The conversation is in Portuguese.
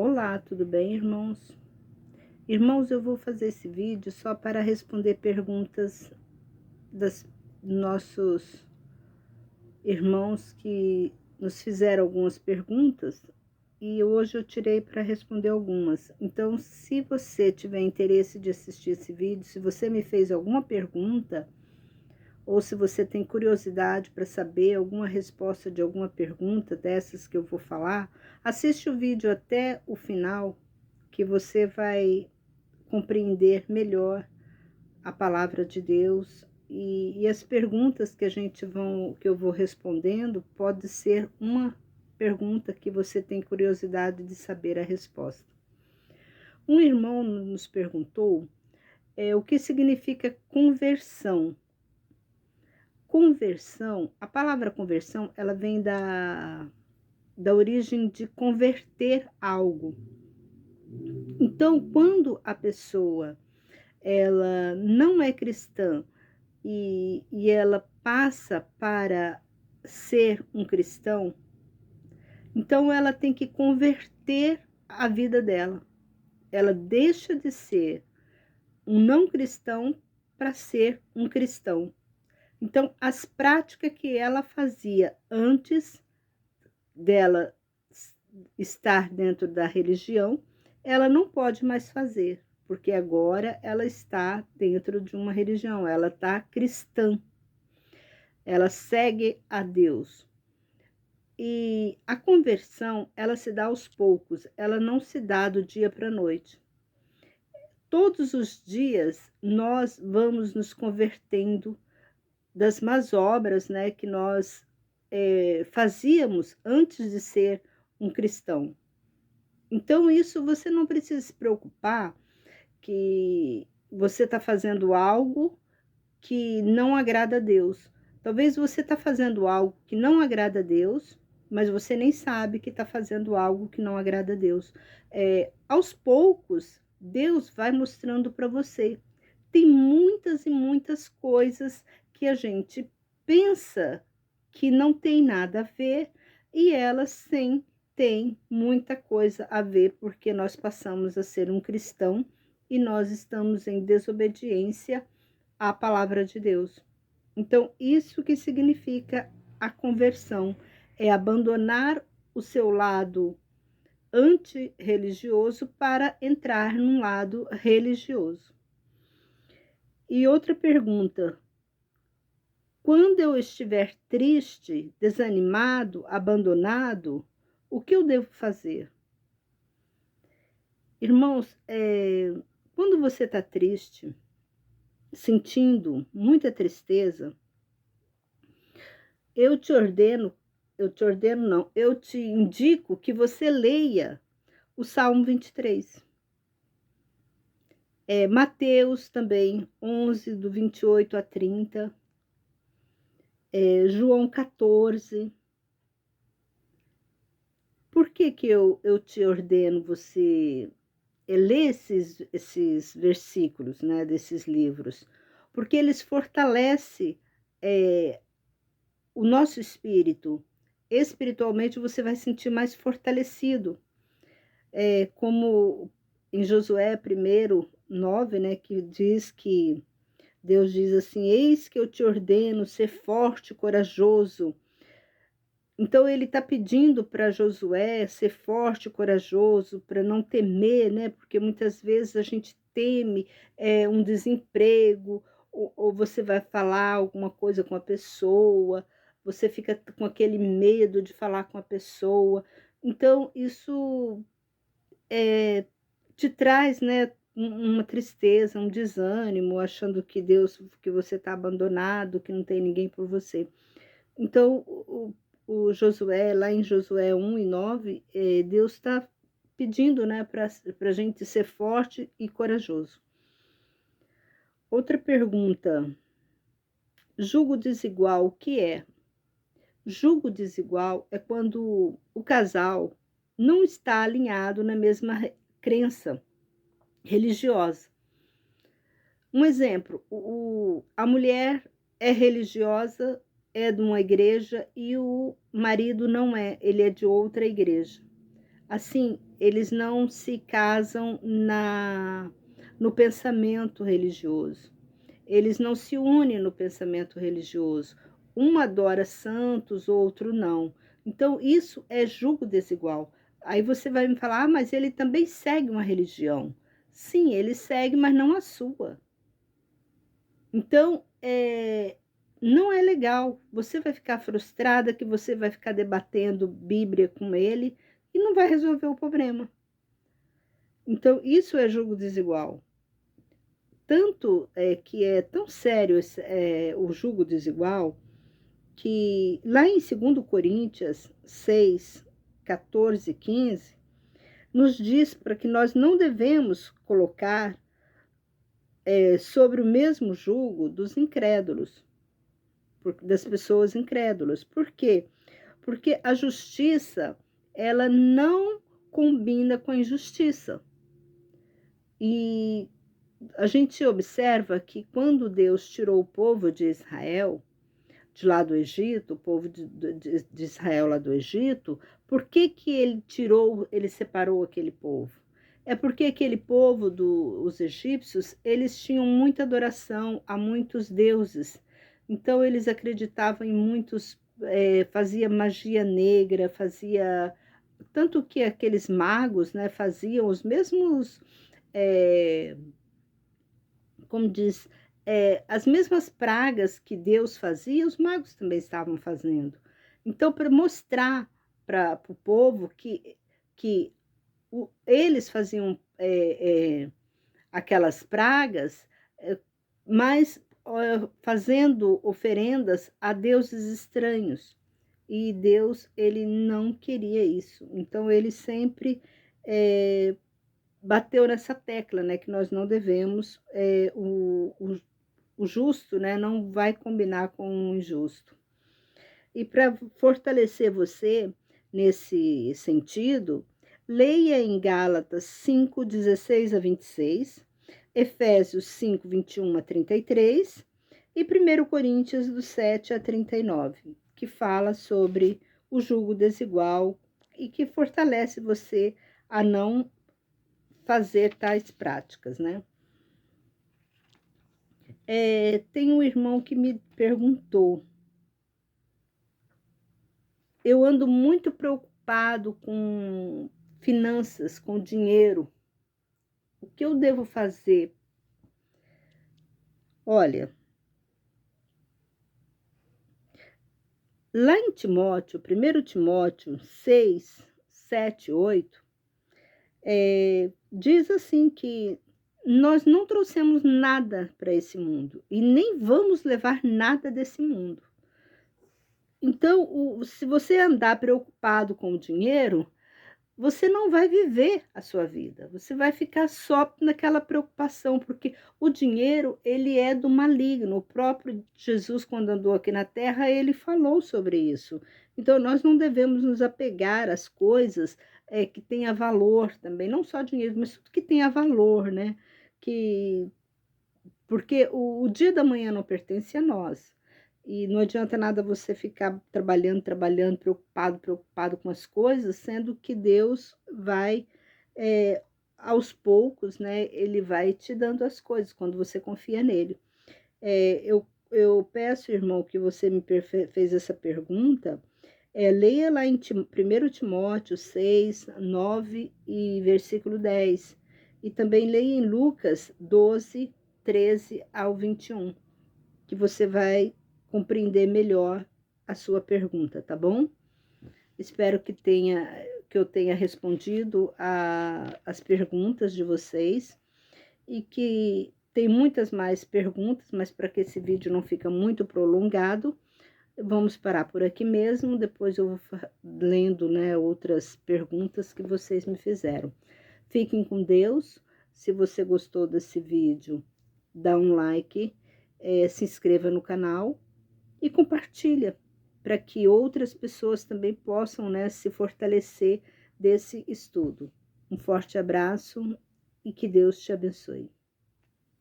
Olá, tudo bem, irmãos? Irmãos, eu vou fazer esse vídeo só para responder perguntas dos nossos irmãos que nos fizeram algumas perguntas e hoje eu tirei para responder algumas. Então, se você tiver interesse de assistir esse vídeo, se você me fez alguma pergunta ou se você tem curiosidade para saber alguma resposta de alguma pergunta dessas que eu vou falar, assiste o vídeo até o final, que você vai compreender melhor a palavra de Deus e as perguntas que eu vou respondendo pode ser uma pergunta que você tem curiosidade de saber a resposta. Um irmão nos perguntou o que significa conversão. Conversão, a palavra conversão, ela vem da origem de converter algo. Então, quando a pessoa ela não é cristã e ela passa para ser um cristão, então ela tem que converter a vida dela. Ela deixa de ser um não cristão para ser um cristão. Então, as práticas que ela fazia antes dela estar dentro da religião, ela não pode mais fazer, porque agora ela está dentro de uma religião, ela está cristã, ela segue a Deus. E a conversão, ela se dá aos poucos, ela não se dá do dia para a noite. Todos os dias nós vamos nos convertendo das más obras, né, que nós fazíamos antes de ser um cristão. Então, isso você não precisa se preocupar que você está fazendo algo que não agrada a Deus. Talvez você está fazendo algo que não agrada a Deus, mas você nem sabe que está fazendo algo que não agrada a Deus. Aos poucos, Deus vai mostrando para você. Tem muitas e muitas coisas que a gente pensa que não tem nada a ver e elas sim têm muita coisa a ver, porque nós passamos a ser um cristão e nós estamos em desobediência à palavra de Deus. Então, isso que significa a conversão, é abandonar o seu lado antirreligioso para entrar num lado religioso. E outra pergunta: quando eu estiver triste, desanimado, abandonado, o que eu devo fazer? Irmãos, quando você está triste, sentindo muita tristeza, eu te indico que você leia o Salmo 23. Mateus também, 11, do 28 a 30. João 14. Por que eu te ordeno você ler esses versículos, né, desses livros? Porque eles fortalecem o nosso espírito. Espiritualmente você vai sentir mais fortalecido. Como em Josué 1:9, né, que diz que Deus diz assim: eis que eu te ordeno ser forte e corajoso. Então ele está pedindo para Josué ser forte e corajoso, para não temer, né? Porque muitas vezes a gente teme um desemprego, ou você vai falar alguma coisa com a pessoa, você fica com aquele medo de falar com a pessoa. Então, isso te traz, né, uma tristeza, um desânimo, achando que você está abandonado, que não tem ninguém por você. Então, o Josué, lá em Josué 1:9, Deus está pedindo, né, para a gente ser forte e corajoso. Outra pergunta: julgo desigual, o que é? Julgo desigual é quando o casal não está alinhado na mesma crença religiosa. Um exemplo: a mulher é religiosa, é de uma igreja, e o marido não é, ele é de outra igreja. Assim, eles não se casam no pensamento religioso. Eles não se unem no pensamento religioso. Um adora santos, outro não. Então, isso é julgo desigual. Aí você vai me falar, mas ele também segue uma religião. Sim, ele segue, mas não a sua. Então, não é legal. Você vai ficar frustrada que você vai ficar debatendo Bíblia com ele e não vai resolver o problema. Então, isso é julgo desigual. Tanto que é tão sério o julgo desigual, que lá em 2 Coríntios 6, 14 e 15, nos diz para que nós não devemos colocar sobre o mesmo jugo dos incrédulos, das pessoas incrédulas. Por quê? Porque a justiça, ela não combina com a injustiça. E a gente observa que quando Deus tirou o povo de Israel, de lá do Egito, o povo de Israel lá do Egito, por que que ele separou aquele povo? É porque aquele povo os egípcios, eles tinham muita adoração a muitos deuses. Então eles acreditavam em muitos, fazia magia negra, fazia tanto que aqueles magos, né, faziam os mesmos, como diz, as mesmas pragas que Deus fazia, os magos também estavam fazendo. Então, para mostrar para o povo que eles faziam aquelas pragas, mas fazendo oferendas a deuses estranhos. E Deus, ele não queria isso. Então, ele sempre bateu nessa tecla, né, que nós não devemos, o justo, né, não vai combinar com o injusto. E para fortalecer você nesse sentido, leia em Gálatas 5, 16 a 26, Efésios 5, 21 a 33 e 1 Coríntios do 7 a 39, que fala sobre o julgo desigual e que fortalece você a não fazer tais práticas, né? Tem um irmão que me perguntou, eu ando muito preocupado com finanças, com dinheiro, o que eu devo fazer? Olha, lá em Timóteo, 1 Timóteo 6, 7, 8, diz assim que nós não trouxemos nada para esse mundo e nem vamos levar nada desse mundo. Então, se você andar preocupado com o dinheiro, você não vai viver a sua vida. Você vai ficar só naquela preocupação, porque o dinheiro, ele é do maligno. O próprio Jesus, quando andou aqui na terra, ele falou sobre isso. Então, nós não devemos nos apegar às coisas que tenha valor também, não só dinheiro, mas tudo que tenha valor, né? Porque o dia da manhã não pertence a nós. E não adianta nada você ficar trabalhando, preocupado com as coisas, sendo que Deus vai, aos poucos, né? Ele vai te dando as coisas quando você confia nele. Eu peço, irmão, que você me fez essa pergunta, leia lá em 1 Timóteo 6, 9 e versículo 10. E também leia em Lucas 12, 13 ao 21, que você vai compreender melhor a sua pergunta, tá bom? Espero que eu tenha respondido as perguntas de vocês e que tem muitas mais perguntas, mas para que esse vídeo não fique muito prolongado, vamos parar por aqui mesmo, depois eu vou lendo, né, outras perguntas que vocês me fizeram. Fiquem com Deus. Se você gostou desse vídeo, dá um like, se inscreva no canal e compartilha para que outras pessoas também possam, né, se fortalecer desse estudo. Um forte abraço e que Deus te abençoe.